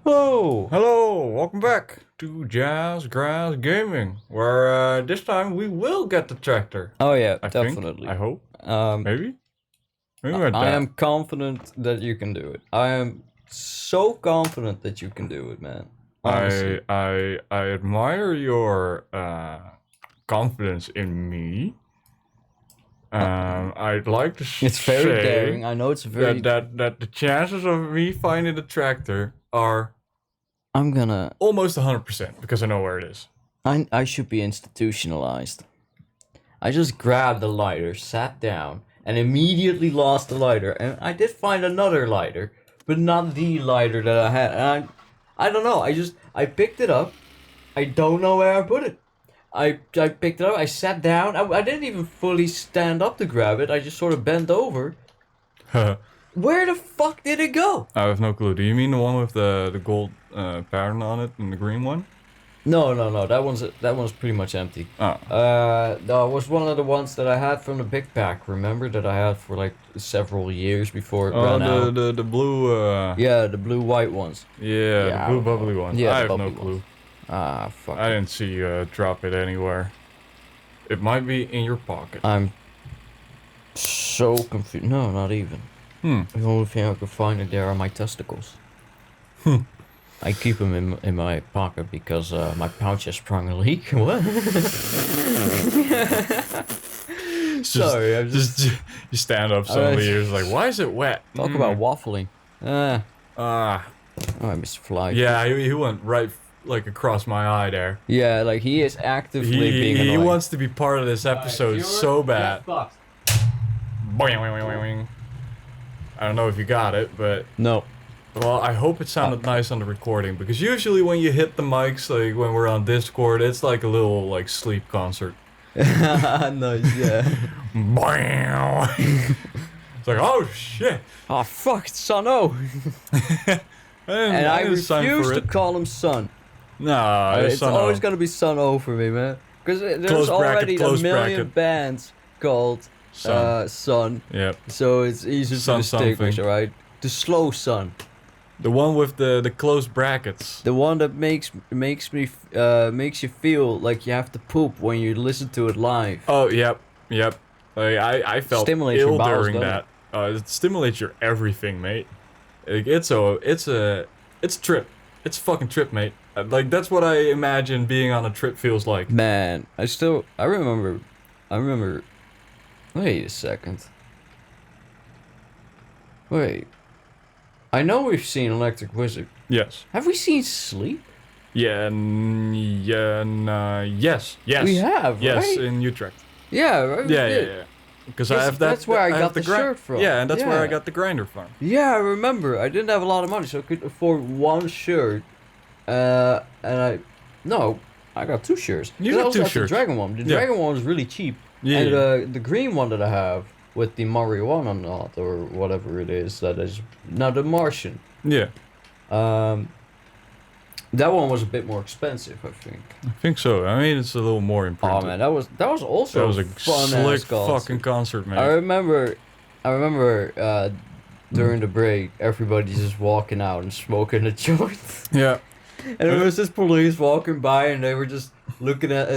Oh, Hello, welcome back to Jazzgrass Gaming, where this time we will get the tractor. oh yeah, I think. I definitely. hope. Um, Maybe. Maybe we're I am that. confident that you can do it. I am so confident that you can do it, man. Honestly, I admire your confidence in me. uh, I'd like to it's very say daring. I know it's very. that the chances of me finding the tractor are I'm gonna. almost 100% because I know where it is. I should be institutionalized. I just grabbed the lighter, sat down, and immediately lost the lighter. And I did find another lighter, but not the lighter that I had. And I don't know. I picked it up. I don't know where I put it. I picked it up. I sat down. I didn't even fully stand up to grab it. I just sort of bent over. I Where the fuck did it go? have no clue. Do you mean the one with the gold pattern on it and the green one? No. That one's pretty much empty. Oh. That was one of the ones that I had from the big pack. Remember that I had for like several years before it Oh, ran out. the blue. Yeah, the blue white ones. Yeah, Yeah, the I blue don't know. bubbly one. Yeah, I the have no bubbly clue. ones. Ah, fuck. I didn't see you drop it anywhere. It might be in your pocket. I'm so confused. No, not even. The only thing I could find in there are my testicles. I keep them in my pocket because my pouch has sprung a leak. What? Sorry, I'm just you stand up suddenly. You're just like, why is it wet? talk about waffling. Ah, Ah, oh, I missed fly. yeah, he went right like across my eye there. Yeah, like he is actively being He annoying. wants to be part of this episode so bad. Boing, boing, boing, boing, boing. I don't know if you got it, but No. well, I hope it sounded nice on the recording, because usually when you hit the mics, like when we're on Discord, it's like a little like sleep concert. Nice, yeah. Bam! It's like, oh shit! Oh fuck, it's Son O. And I didn't sign refuse for to it. call him Son. Nah, It's Son always O. gonna be Son O for me, man. Because there's Close bracket, already a close million bracket. bands called Son. Son. Yep. So it's easy to Son distinguish, something. alright? The slow Son. The one with the closed brackets. The one that makes you feel like you have to poop when you listen to it live. Oh, yep. Like, I felt Stimulates your ill bowels, during doesn't that. It stimulates your everything, mate. Like, it's a trip. It's a fucking trip, mate. Like, that's what I imagine being on a trip feels like. Man, I remember. Wait a second. Wait. I know we've seen Electric Wizard. Yes. Have we seen Sleep? Yes. We have, Yes, right? in Utrecht. Yeah, right. we did. Yeah. Because I have that. That's where I have got the grind- shirt from. Yeah, and that's where I Yeah. got the grinder from. Yeah, I remember. I didn't have a lot of money, so I could afford one shirt. I got two shirts. You 'Cause I got also two had shirts. The Dragon one. The Yeah. Dragon one was really cheap. Yeah. And the green one that I have with the marijuana knot or whatever it is, that is now the Martian. Yeah. That one was a bit more expensive, I think. I think so. I mean, it's a little more Oh improved. man, that was also That was a fun slick ass concert. fucking concert, man. I remember during the break, everybody just walking out and smoking a joint, Yeah. and there was this police walking by, and they were just looking at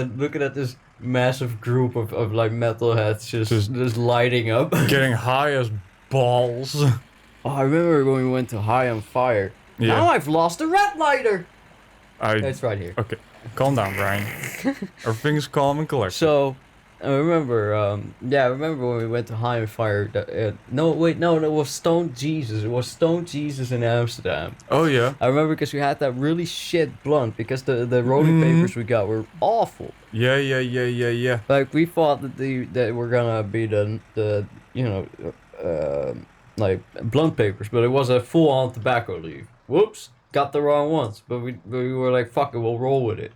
this massive group of like metalheads just lighting up. Getting high as balls. Oh, I remember when we went to High on Fire. Yeah. Now I've lost a red lighter. I It's right here. Okay. Calm down, Brian. Everything's calm and collected. So, I remember, I remember when we went to High on Fire. No, it was Stone Jesus. It was Stone Jesus in Amsterdam. Oh yeah. I remember because we had that really shit blunt because the rolling papers we got were awful. Yeah. Like we thought that were gonna be the like blunt papers, but it was a full on tobacco leaf. Whoops, got the wrong ones. But we were like, fuck it, we'll roll with it,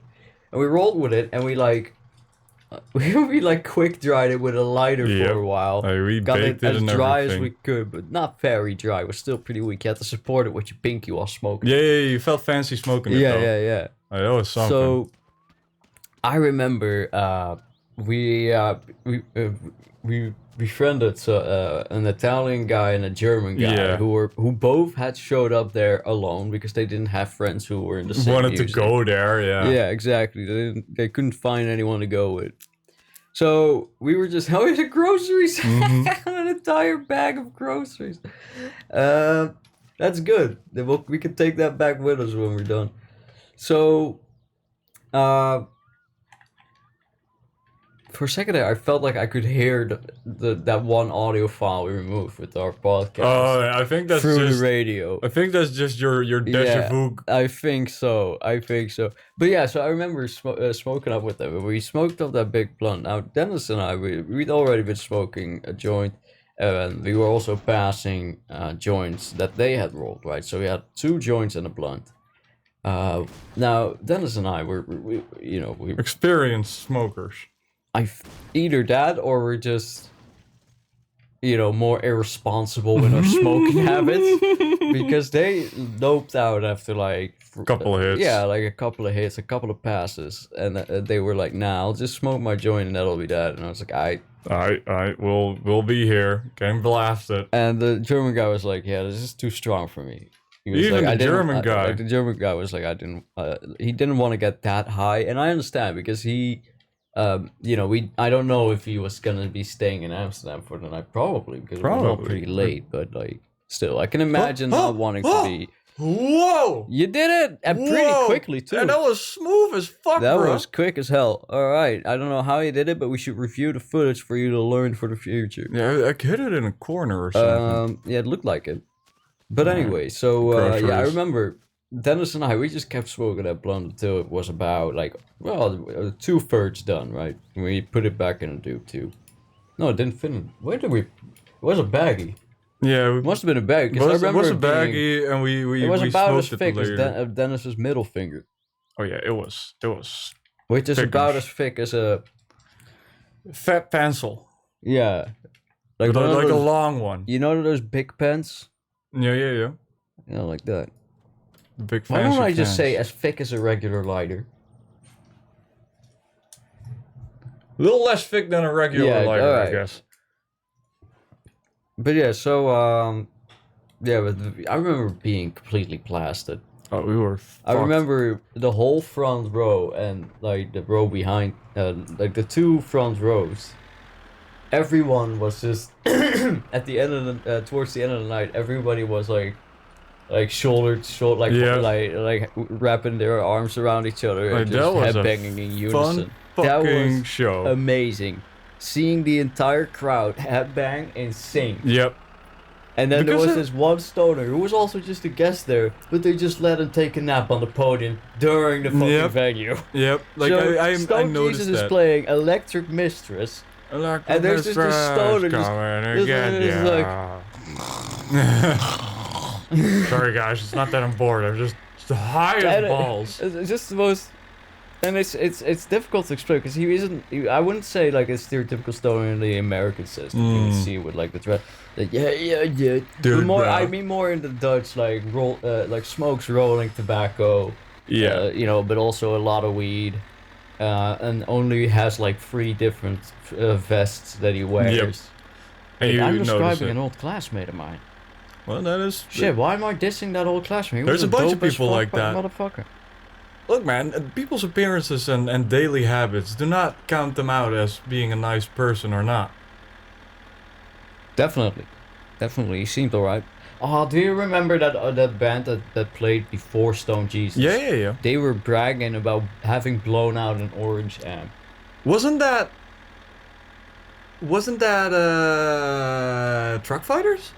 and we rolled with it, and we we like quick dried it with a lighter Yep. for a while. We Got baked it it as and dry as everything. we could, but not very dry. It was still pretty weak. You had to support it with your pinky while smoking. Yeah, you felt fancy smoking it though. Yeah. That was something. So, I remember we befriended an Italian guy and a German guy Yeah. who both had showed up there alone because they didn't have friends who were in the same Wanted to music. go there, yeah. Yeah, exactly. They couldn't find anyone to go with. So we were just having the groceries, an entire bag of groceries. That's good. We can take that back with us when we're done. So, for a second there, I felt like I could hear that one audio file we removed with our podcast Oh, I think that's through just the radio. I think that's just your deja vu. I think so. But yeah, so I remember smoking up with them. We smoked up that big blunt. Now, Dennis and I, we'd already been smoking a joint. And we were also passing joints that they had rolled, right? So we had 2 joints and a blunt. Now, Dennis and I we Experienced smokers. either that or we're just, more irresponsible with our smoking habits. Because they doped out after like Couple of hits. Yeah, like a couple of hits, a couple of passes, and they were like, "Nah, I'll just smoke my joint and that'll be that." And I was like, Alright, we'll be here. Getting blasted. And the German guy was like, "Yeah, this is too strong for me." He was Even like, the German guy. the German guy was like, he didn't want to get that high, and I understand because he, I don't know if he was gonna be staying in Amsterdam for the night, probably because it was all pretty late, but like, still, I can imagine not wanting to be. Whoa! You did it, and pretty quickly too. And that was smooth as fuck, That bro. was quick as hell. All right, I don't know how he did it, but we should review the footage for you to learn for the future. Yeah, I hit it in a corner or something. Yeah, it looked like it. But anyway, so I Groceries. remember Dennis and I, we just kept smoking that blunt until it was about like, 2/3 done, right? We put it back in a dupe too. No, it didn't fit in. Where did we? It was a baggie. Yeah, It must have been a bag because I remember was a it being- baggie, and we It was about as smoked it thick as later. Dennis's middle finger, Oh yeah, it was which is Thick about as- as thick as a fat pencil, like like one of a those, long one. you know those big pens, Yeah. like that. Big fancy Why don't I just cans. say as thick as a regular lighter? A little less thick than a regular Yeah, lighter, I alright. guess. But yeah, so but I remember being completely blasted. Oh, we were. I remember the whole front row and like the row behind, like the 2 front rows. Everyone was just at the end of the towards the end of the night. Everybody was like shoulder to shoulder, like wrapping their arms around each other and Like, just that was a headbanging in unison. fun That fucking was show. amazing. Seeing the entire crowd headbang and sing. Yep. And then Because there was this one stoner who was also just a guest there, but they just let him take a nap on the podium during the fucking Yep. venue. Yep. Like So I Stone noticed Jesus that. is playing Electric Mistress. And there's just this stoner just- Sorry guys, it's not that I'm bored. I'm just high as And balls. it's just the most, and it's difficult to explain because he isn't. I wouldn't say like a stereotypical stoner in the American system. You can see with like the dress, like yeah. Dude, But more, bro. I mean more in the Dutch like like smokes rolling tobacco. Yeah. But also a lot of weed. And only has like 3 different vests that he wears. And you I'm notice describing it. an old classmate of mine. Well, that is Shit, why am I dissing that old classmate? He There's was a bunch of dope as people fuck like that. motherfucker. Look, man, people's appearances and daily habits do not count them out as being a nice person or not. Definitely. He seemed alright. Oh, do you remember that band that played before Stone Jesus? Yeah. They were bragging about having blown out an orange amp. Wasn't that Truck Fighters?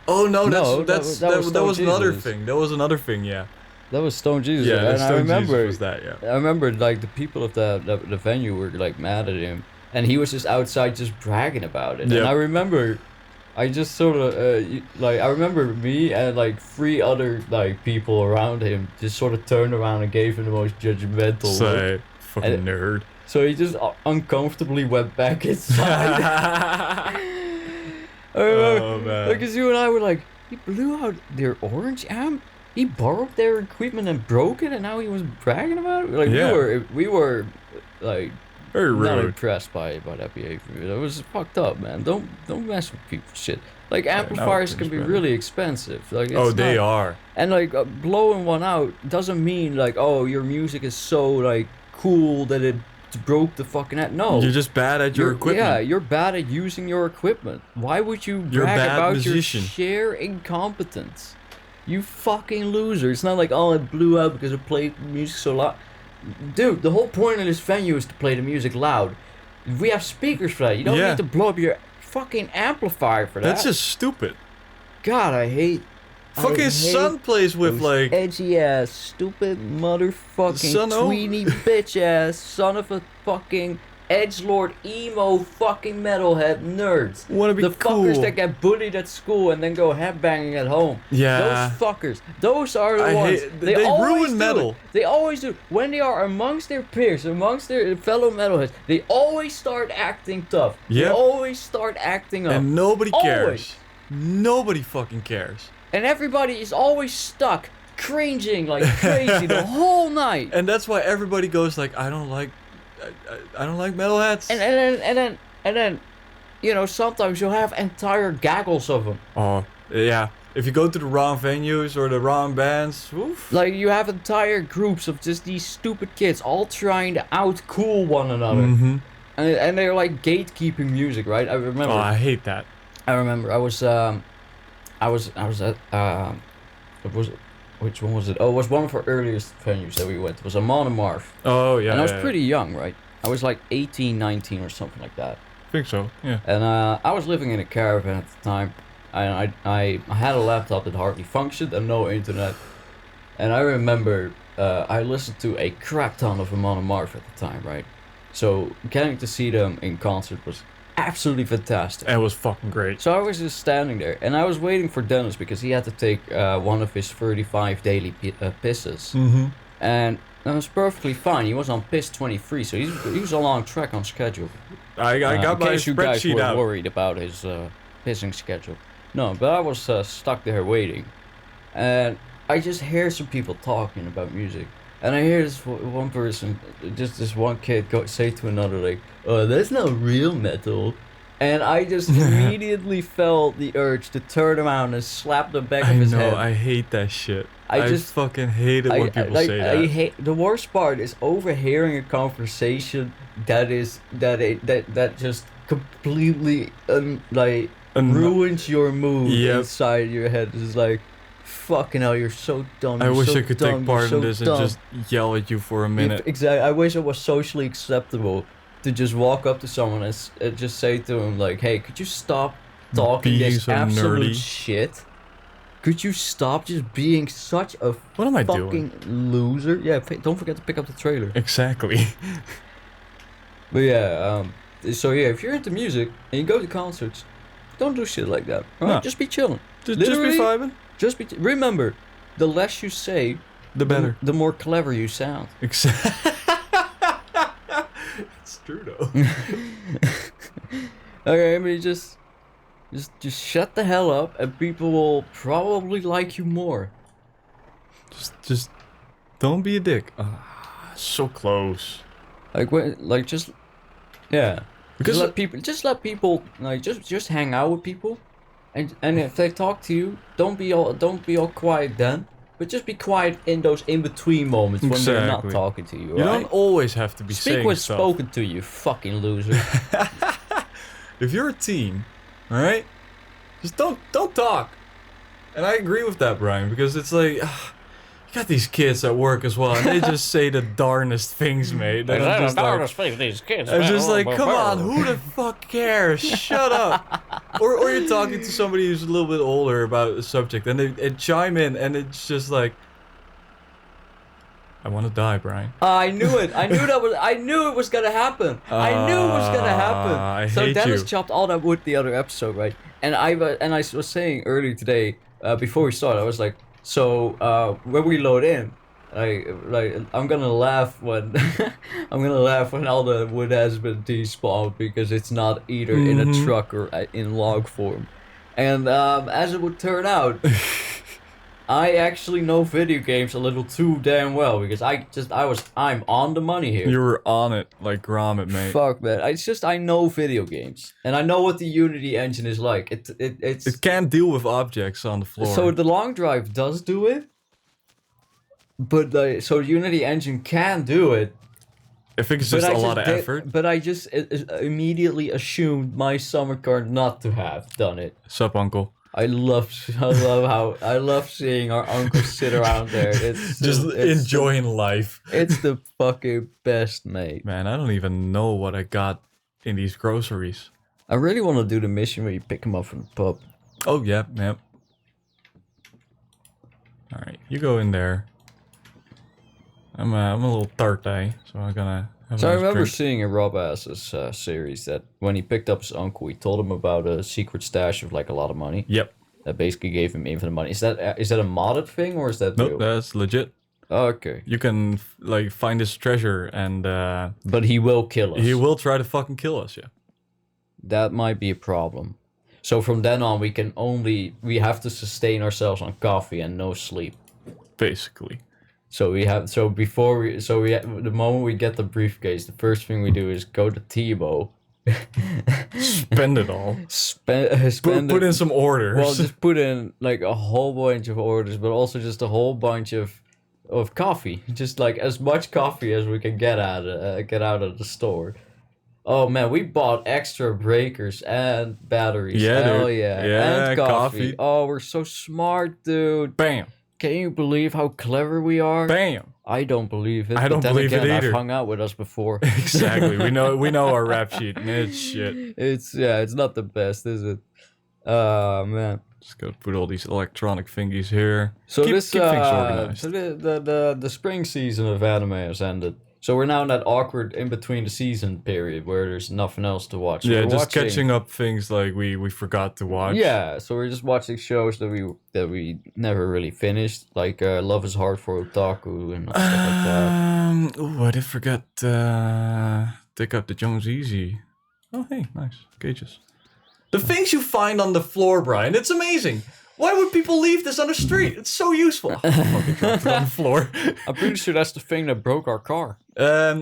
Oh no, No, that was another Jesus. thing. That was another thing, yeah. That was Stone Jesus. Yeah, and Stone I remember Jesus was that, yeah. I remember like the people of the venue were like mad at him, and he was just outside just bragging about it. Yep. And I remember, I just sort of I remember me and like 3 other like people around him just sort of turned around and gave him the most judgmental look. Say, fucking And- nerd. So he just uncomfortably went back inside. I remember, Oh, man. because you and I were like, he blew out their orange amp. He borrowed their equipment and broke it, and now he was bragging about it. Like Yeah. we were like Very not rude. impressed by that behavior. That was fucked up, man. Don't mess with people's shit. Like now amplifiers it's can be better. really expensive. Like Oh, it's they not- are. And like blowing one out doesn't mean like, oh, your music is so like cool that it broke the fucking net. No, You're just bad at your equipment. Yeah, you're bad at using your equipment. Why would you You're a brag bad about musician. your sheer incompetence? You fucking loser. It's not like, oh, it blew out because I played music so loud. Dude, the whole point of this venue is to play the music loud. We have speakers for that. You don't Yeah. need to blow up your fucking amplifier for that. That's just stupid. God, I hate Fucking Son plays with those like. edgy ass, stupid motherfucking Son of- tweeny bitch ass son of a fucking edgelord emo fucking metalhead nerds. Wanna be the fuckers cool. that get bullied at school and then go headbanging at home. Yeah. Those fuckers. Those are the I ones. hate- they always ruin do metal. it. They always do. When they are amongst their peers, amongst their fellow metalheads, they always start acting tough. They Yep. always start acting up. And nobody cares. Always. Nobody fucking cares. And everybody is always stuck, cringing like crazy the whole night. And that's why everybody goes like, I don't like metalheads. And then, you know, sometimes you'll have entire gaggles of them. Oh, yeah. If you go to the wrong venues or the wrong bands, oof. Like you have entire groups of just these stupid kids all trying to out-cool one another. Mm-hmm. And they're like gatekeeping music, right? I remember. Oh, I hate that. I was at which one was it? Oh, it was one of our earliest venues that we went. It was a Monomarth. Oh, yeah. And I was yeah, pretty young, right? I was like 18, 19 or something like that. I think so, yeah. And I was living in a caravan at the time. And I had a laptop that hardly functioned and no internet. And I remember I listened to a crap ton of Amon Amarth at the time, right? So getting to see them in concert was absolutely fantastic. It was fucking great. So I was just standing there and I was waiting for Dennis because he had to take one of his 35 daily pisses. Mm-hmm. And that was perfectly fine. He was on piss 23, so he was on track on schedule. I got In my case you guys spreadsheet were out. worried about his pissing schedule. No, but I was stuck there waiting. And I just hear some people talking about music. And I hear this one person, just this one kid say to another like, "Oh, that's not real metal." And I just immediately felt the urge to turn around and slap the back of his head. I hate that shit. I I just- fucking hate it when people say that. I hate the worst part is overhearing a conversation that just completely like ruins your mood Yep. inside your head. It's like, fucking hell, you're so dumb. I you're wish so I could dumb, take part you're in so this dumb. and just yell at you for a minute. Exactly. I wish it was socially acceptable to just walk up to someone and just say to him like, "Hey, could you stop talking Being this so absolute nerdy." shit? Could you stop just being such a What am I fucking doing? loser?" Yeah, don't forget to pick up the trailer. Exactly. But yeah, so yeah, if you're into music and you go to concerts, don't do shit like that. All right? No. Just be chilling. just Literally, be vibing. Just be. Remember, the less you say, The better. the more clever you sound. Exactly. It's true though. Okay, I mean, just shut the hell up, and people will probably like you more. just don't be a dick. So close. Yeah. Because Just let people like just hang out with people, and if they talk to you, don't be all quiet then, but just be quiet in those in between moments when they're not Exactly. talking to you. you Right? don't always have to be Speak saying when stuff. spoken to, you fucking loser. If you're a teen, all right, just don't talk. And I agree with that, Brian, because it's like you got these kids at work as well, and they just say the darnest things, mate. And I'm just like, these kids. I'm just like, come on, who the fuck cares? Shut up. Or you're talking to somebody who's a little bit older about a subject, and they chime in, and it's just like, I want to die, Brian. I knew it. I knew it was gonna happen. I knew it was gonna happen. I So hate Dennis you. chopped all that wood the other episode, right? And I was saying earlier today, before we started, I was like, so when we load in, I'm gonna laugh when all the wood has been despawned because it's not either in a truck or in log form. And as it would turn out, I actually know video games a little too damn well because I'm on the money here. You were on it like Gromit, mate. Fuck, man. I know video games and I know what the Unity engine is like. It can't deal with objects on the floor. So the long drive does do it, but so the Unity engine can do it. I think it's just a lot of effort. But I just immediately assumed my summer car not to have done it. Sup, uncle? I love seeing our uncle sit around there. It's enjoying life. It's the fucking best, mate. Man, I don't even know what I got in these groceries. I really want to do the mission where you pick him up from the pub. Oh yeah. All right, you go in there. I'm a little thirsty, so I'm gonna. So I remember seeing in Rob Ass's series that when he picked up his uncle, he told him about a secret stash of like a lot of money. Yep. That basically gave him infinite money. Is that a modded thing or is that nope? Real? That's legit. Okay. You can like find his treasure and. But he will kill us. He will try to fucking kill us. Yeah. That might be a problem. So from then on, we have to sustain ourselves on coffee and no sleep. Basically. So the moment we get the briefcase, the first thing we do is go to Tebow. Spend it all. Put in some orders. Well, just put in like a whole bunch of orders, but also just a whole bunch of coffee. Just like as much coffee as we can get out of the store. Oh man, we bought extra breakers and batteries. Yeah, hell dude. yeah, and coffee. Oh, we're so smart, dude. Bam. Can you believe how clever we are? Bam. I don't believe it. I don't believe it either. I've hung out with us before. Exactly. We know our rap sheet, and it's shit. It's not the best, is it? Man. Just gotta put all these electronic thingies here. So keep things organized. So the spring season of anime has ended. So we're now in that awkward in between the season period where there's nothing else to watch. So yeah, just catching up things like we forgot to watch. Yeah, so we're just watching shows that we never really finished, like Love is Hard for Otaku and stuff like that. Oh, I did forget Take Up the Jones Easy. Oh, hey, nice gauges. The things you find on the floor, Brian, it's amazing. Why would people leave this on the street? It's so useful. Oh, fucking dropped it on the floor. I'm pretty sure that's the thing that broke our car. I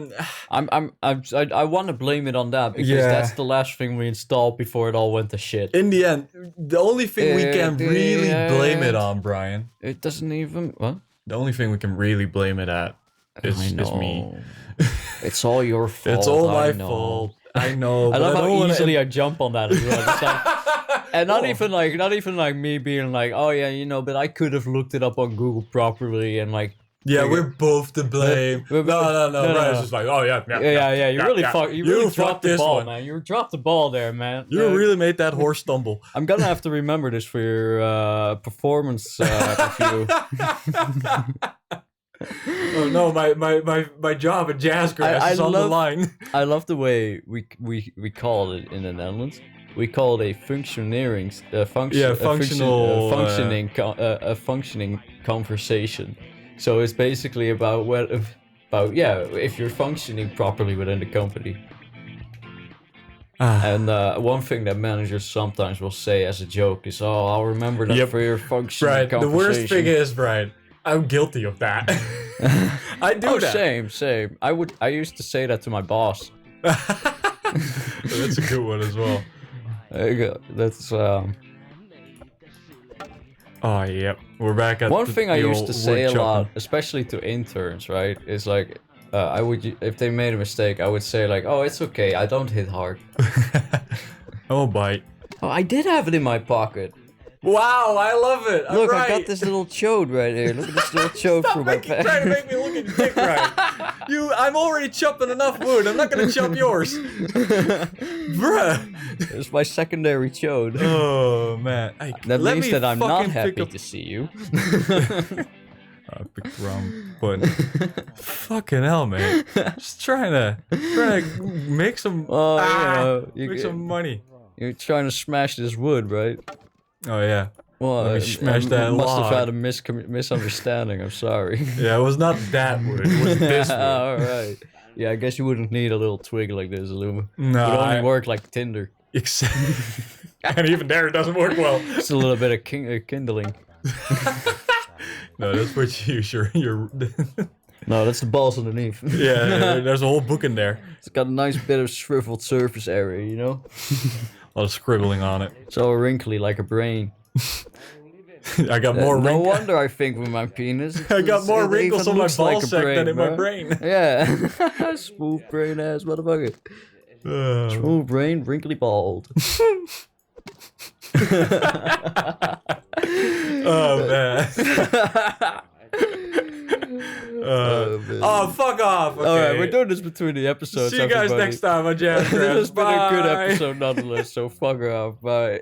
want to blame it on that because that's the last thing we installed before it all went to shit. In the end, the only thing we can really blame it on, Brian. It doesn't even what? The only thing we can really blame it at is me. It's all your fault. It's all my fault. I know. I love how easily I jump on that as well. And not even like me being like, oh yeah, you know, but I could have looked it up on Google properly and like. Yeah, we're both to blame. No. Brian's just like, oh yeah. You really dropped the ball, man. You dropped the ball there, man. You really made that horse stumble. I'm gonna have to remember this for your performance review. Oh no, my job at Jazzgrass is on the line. I love the way we call it in the Netherlands. We call it a functioning conversation. So it's basically about if you're functioning properly within the company. And one thing that managers sometimes will say as a joke is, "Oh, I'll remember that for your functioning conversation." The worst thing is, Brian, I'm guilty of that. I do that. Same. I used to say that to my boss. That's a good one as well. There you go. That's Oh yep, we're back at one thing I used to say a lot, chopping. especially to interns, right? Is like, if they made a mistake, I would say like, "Oh, it's okay. I don't hit hard." Oh, bite. Oh, I did have it in my pocket. Wow, I love it. Look, right. I got this little chode right here. Look at this little chode through my back. Trying to make me look at your dick, right? I'm already chopping enough wood. I'm not gonna chop yours, bruh. It's my secondary chode. Oh man, that means that I'm not happy to see you. I picked the wrong button. Fucking hell, man. Just trying to make some make some money. You're trying to smash this wood, right? Oh yeah. Well, let me smash that must log. have had a misunderstanding. I'm sorry. Yeah, it was not that wood. It was this wood. All right. Yeah, I guess you wouldn't need a little twig like this, Luma. No, it would only work like Tinder. And even there, it doesn't work well. Just a little bit of kindling. No, that's what you use your No, that's the balls underneath. yeah, there's a whole book in there. It's got a nice bit of shriveled surface area, you know? A lot of scribbling on it. It's all wrinkly like a brain. I got more No wrinkles. wonder I think with my penis. I got more It wrinkles even on my looks ball like a sack brain, than in my bro. brain. Yeah. Smooth brain ass motherfucker. Smooth brain, wrinkly bald. Oh man. Oh, fuck off. Okay. Alright, we're doing this between the episodes. See you guys everybody. next time on Jazzgrass. This has been a good Bye. episode nonetheless, so fuck off. Bye.